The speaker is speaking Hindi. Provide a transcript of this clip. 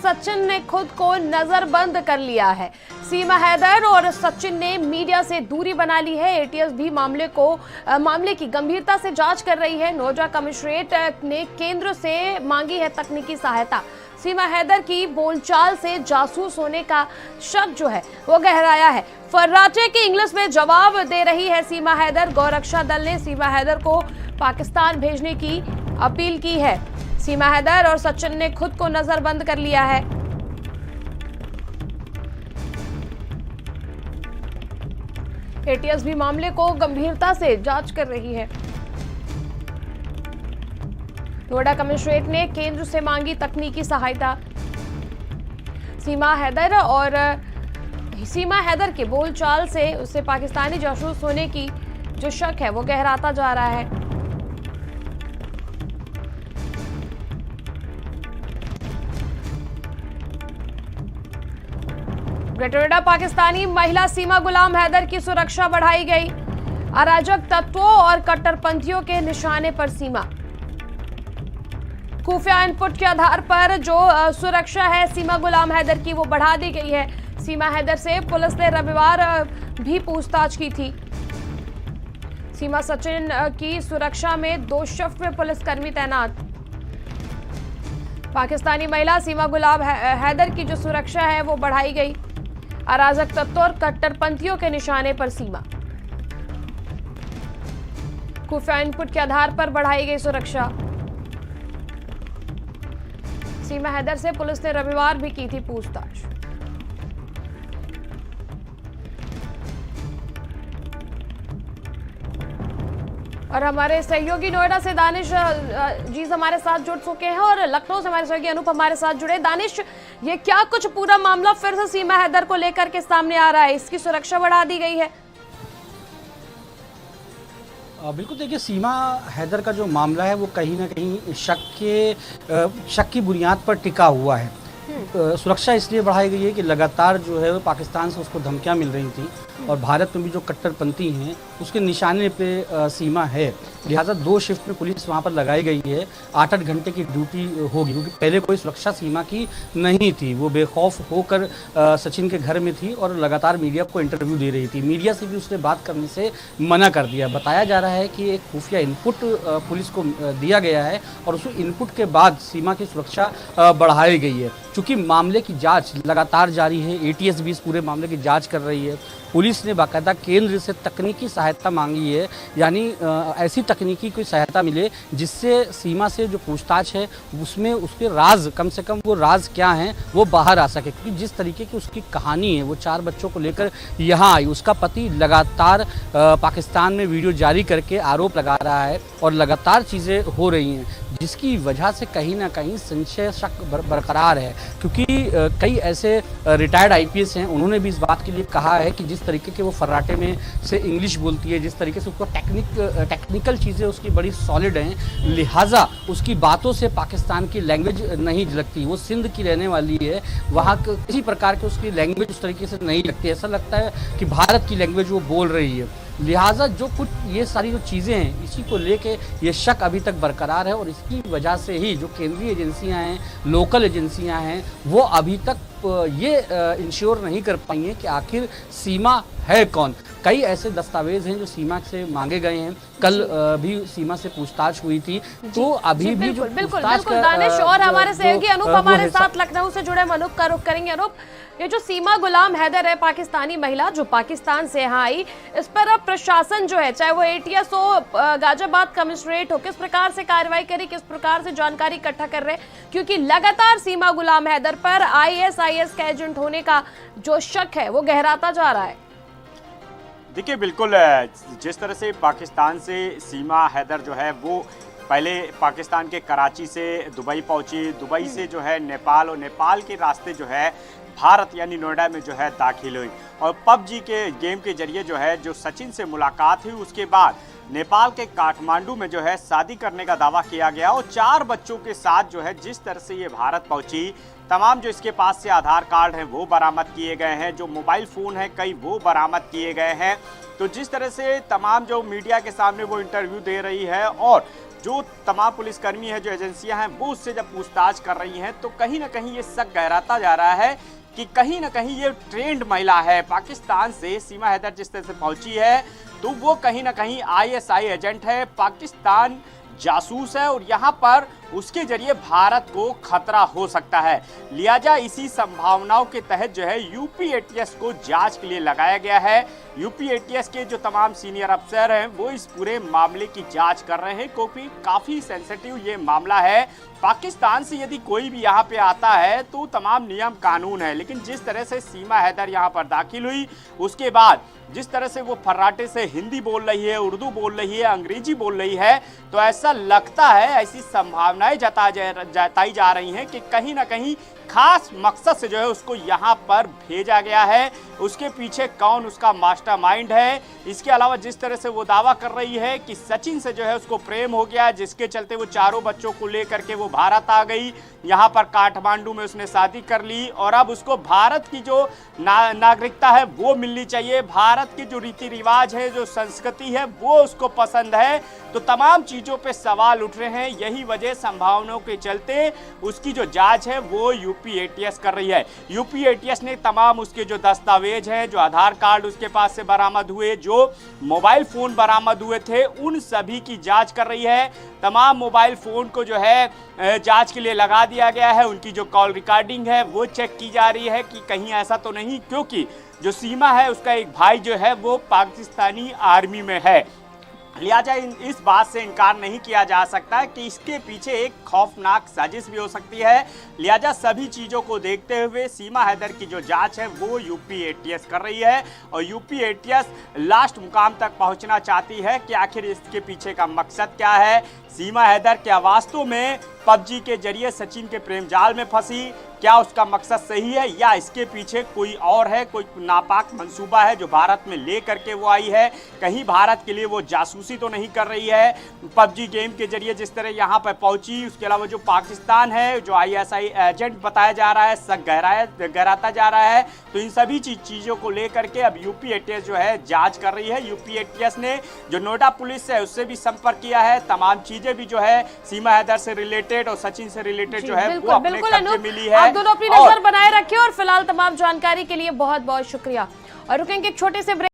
सचिन ने खुद को नजरबंद कर लिया है। सीमा हैदर और सचिन ने मीडिया से दूरी बना ली है। एटीएस भी मामले की गंभीरता से जांच कर रही है। नोएडा कमिश्नरेट ने केंद्र से मांगी है तकनीकी सहायता। सीमा हैदर की बोलचाल से जासूस होने का शक जो है वो गहराया है। फर्राटे की इंग्लिश में जवाब दे रही है सीमा हैदर। गौरक्षा दल ने सीमा हैदर को पाकिस्तान भेजने की अपील की है। सीमा हैदर और सचिन ने खुद को नजरबंद कर लिया है। एटीएस भी मामले को गंभीरता से जांच कर रही है। नोएडा कमिश्नरेट ने केंद्र से मांगी तकनीकी सहायता। सीमा हैदर के बोलचाल से उसे पाकिस्तानी जासूस होने की जो शक है वो गहराता जा रहा है। ग्रेटर नोएडा पाकिस्तानी महिला सीमा गुलाम हैदर की सुरक्षा बढ़ाई गई। अराजक तत्वों और कट्टरपंथियों के निशाने पर सीमा। खुफिया इनपुट के आधार पर जो सुरक्षा है सीमा गुलाम हैदर की वो बढ़ा दी गई है। सीमा हैदर से पुलिस ने रविवार भी पूछताछ की थी। सीमा सचिन की सुरक्षा में 2 शिफ्ट में पुलिसकर्मी तैनात। पाकिस्तानी महिला सीमा गुलाम हैदर की जो सुरक्षा है वो बढ़ाई गई। अराजक तत्वों और कट्टरपंथियों के निशाने पर सीमा। खुफिया इनपुट के आधार पर बढ़ाई गई सुरक्षा। सीमा हैदर से पुलिस ने रविवार भी की थी पूछताछ। और हमारे सहयोगी नोएडा से दानिश जी हमारे साथ जुड़ चुके हैं और लखनऊ से हमारे सहयोगी अनूप हमारे साथ जुड़े। दानिश, ये क्या कुछ पूरा मामला फिर से सीमा हैदर को लेकर के सामने आ रहा है? इसकी सुरक्षा बढ़ा दी गई है। बिल्कुल, देखिए, सीमा हैदर का जो मामला है वो कहीं ना कहीं शक की बुनियाद पर टिका हुआ है। सुरक्षा इसलिए बढ़ाई गई है कि लगातार जो है पाकिस्तान से उसको धमकियां मिल रही थी और भारत में भी जो कट्टरपंथी हैं उसके निशाने पे सीमा है। लिहाजा 2 शिफ्ट में पुलिस वहां पर लगाई गई है। 8-8 घंटे की ड्यूटी होगी, क्योंकि पहले कोई सुरक्षा सीमा की नहीं थी। वो बेखौफ होकर सचिन के घर में थी और लगातार मीडिया को इंटरव्यू दे रही थी। मीडिया से भी उसने बात करने से मना कर दिया। बताया जा रहा है कि एक खुफिया इनपुट पुलिस को दिया गया है और उस इनपुट के बाद सीमा की सुरक्षा बढ़ाई गई है। चूँकि मामले की जाँच लगातार जारी है, एटीएस भी इस पूरे मामले की जाँच कर रही है। पुलिस ने बाकायदा केंद्र से तकनीकी सहायता मांगी है, यानी ऐसी तकनीकी कोई सहायता मिले जिससे सीमा से जो पूछताछ है उसमें उसके राज, कम से कम वो राज क्या हैं वो बाहर आ सके। क्योंकि जिस तरीके की उसकी कहानी है, वो 4 बच्चों को लेकर यहाँ आई, उसका पति लगातार पाकिस्तान में वीडियो जारी करके आरोप लगा रहा है और लगातार चीज़ें हो रही हैं, जिसकी वजह से कहीं ना कहीं संशय शक बरकरार है। क्योंकि कई ऐसे रिटायर्ड आईपीएस हैं, उन्होंने भी इस बात के लिए कहा है कि जिस तरीके के वो फर्राटे में से इंग्लिश बोलती है, जिस तरीके से उसको टेक्निकल चीज़ें उसकी बड़ी सॉलिड हैं, लिहाजा उसकी बातों से पाकिस्तान की लैंग्वेज नहीं झलकती। वो सिंध की रहने वाली है, वहाँ किसी प्रकार की उसकी लैंग्वेज उस तरीके से नहीं लगती। ऐसा लगता है कि भारत की लैंग्वेज वो बोल रही है। लिहाजा जो कुछ ये सारी जो चीज़ें हैं, इसी को लेके ये शक अभी तक बरकरार है और इसकी वजह से ही जो केंद्रीय एजेंसियां हैं, लोकल एजेंसियां हैं, वो अभी तक ये इंश्योर नहीं कर पाई हैं कि आखिर सीमा है कौन। कई ऐसे दस्तावेज हैं जो सीमा से मांगे गए हैं। कल भी सीमा से पूछताछ हुई थी, तो अभी भी जो बिल्कुल दानिश और हमारे सहयोगी अनूप हमारे साथ लखनऊ से जुड़े। अनूप का रुख करेंगे। अनूप, ये जो सीमा गुलाम हैदर है, पाकिस्तानी महिला जो पाकिस्तान से यहाँ आई, इस पर अब प्रशासन जो है, चाहे वो एटीएस हो, गाजियाबाद कमिश्नरेट हो, किस प्रकार से कार्रवाई करी, किस प्रकार से जानकारी इकट्ठा कर रहे? क्योंकि लगातार सीमा गुलाम हैदर पर आईएसआईएस का एजेंट होने का जो शक है वो गहराता जा रहा है। देखिए, बिल्कुल, जिस तरह से पाकिस्तान से सीमा हैदर जो है वो पहले पाकिस्तान के कराची से दुबई पहुंची, दुबई से जो है नेपाल और नेपाल के रास्ते जो है भारत यानी नोएडा में जो है दाखिल हुई और पबजी के गेम के जरिए जो है जो सचिन से मुलाकात हुई, उसके बाद नेपाल के काठमांडू में जो है शादी करने का दावा किया गया और 4 बच्चों के साथ जो है जिस तरह से ये भारत पहुंची, तमाम जो इसके पास से आधार कार्ड हैं वो बरामद किए गए हैं, जो मोबाइल फ़ोन है कई वो बरामद किए गए हैं। तो जिस तरह से तमाम जो मीडिया के सामने वो इंटरव्यू दे रही है और जो तमाम पुलिसकर्मी है, जो एजेंसियां हैं, वो उससे जब पूछताछ कर रही हैं तो कहीं ना कहीं ये शक गहराता जा रहा है कि कहीं ना कहीं ये ट्रेंड महिला है। पाकिस्तान से सीमा हैदर जिस तरह से पहुंची है तो वो कहीं ना कहीं ISI एजेंट है, पाकिस्तान जासूस है और यहाँ पर उसके जरिए भारत को खतरा हो सकता है। लिहाजा इसी संभावनाओं के तहत जो है यूपी ATS को जांच के लिए लगाया गया है। यूपी ATS के जो तमाम सीनियर अफसर हैं वो इस पूरे मामले की जांच कर रहे हैं, क्योंकि काफ़ी सेंसिटिव ये मामला है। पाकिस्तान से यदि कोई भी यहाँ पे आता है तो तमाम नियम कानून है, लेकिन जिस तरह से सीमा हैदर यहाँ पर दाखिल हुई उसके बाद जिस तरह से वो फर्राटे से हिंदी बोल रही है, उर्दू बोल रही है, अंग्रेजी बोल रही है, तो ऐसा लगता है, ऐसी संभावनाएं जताई जा रही हैं कि कहीं ना कहीं खास मकसद से जो है उसको यहाँ पर भेजा गया है। उसके पीछे कौन उसका मास्टरमाइंड है, इसके अलावा जिस तरह से वो दावा कर रही है कि सचिन से जो है उसको प्रेम हो गया, जिसके चलते वो चारों बच्चों को लेकर के वो भारत आ गई, यहाँ पर काठमांडू में उसने शादी कर ली और अब उसको भारत की जो नागरिकता है वो मिलनी चाहिए, भारत के जो रीति रिवाज है, जो संस्कृति है वो उसको पसंद है। तो तमाम चीज़ों पे सवाल उठ रहे हैं। यही वजह संभावनाओं के चलते उसकी जो जांच है वो यूपी ATS कर रही है। यूपी ATS ने तमाम उसके जो दस्तावेज हैं, जो आधार कार्ड उसके पास से बरामद हुए, जो मोबाइल फ़ोन बरामद हुए थे, उन सभी की जांच कर रही है। तमाम मोबाइल फ़ोन को जो है जांच के लिए लगा दिया गया है। उनकी जो कॉल रिकॉर्डिंग है वो चेक की जा रही है कि कहीं ऐसा तो नहीं, क्योंकि जो सीमा है उसका एक भाई जो है वो पाकिस्तानी आर्मी में है। लिहाजा इस बात से इनकार नहीं किया जा सकता कि इसके पीछे एक खौफनाक साजिश भी हो सकती है। लिहाजा सभी चीज़ों को देखते हुए सीमा हैदर की जो जांच है वो यूपी ATS कर रही है और यूपी ATS लास्ट मुकाम तक पहुंचना चाहती है कि आखिर इसके पीछे का मकसद क्या है। सीमा हैदर क्या वास्तव में PUBG के जरिए सचिन के प्रेम जाल में फंसी, क्या उसका मकसद सही है या इसके पीछे कोई और है, कोई नापाक मंसूबा है जो भारत में ले करके वो आई है, कहीं भारत के लिए वो जासूसी तो नहीं कर रही है। PUBG गेम के जरिए जिस तरह यहाँ पर पहुंची, उसके अलावा जो पाकिस्तान है, जो ISI एजेंट बताया जा रहा है, शक गहराता जा रहा है। तो इन सभी चीज़ों को लेकर के अब यूपी ATS जो है जाँच कर रही है। यूपी ATS ने जो नोएडा पुलिस है उससे भी संपर्क किया है। तमाम चीज़ें भी जो है सीमा हैदर से रिलेटेड और सचिन से रिलेटेड जो है वो अपने कब्जे मिली है। आप दोनों अपनी नजर बनाए रखिए और फिलहाल तमाम जानकारी के लिए बहुत बहुत शुक्रिया। और रुकेंगे एक छोटे से ब्रेक।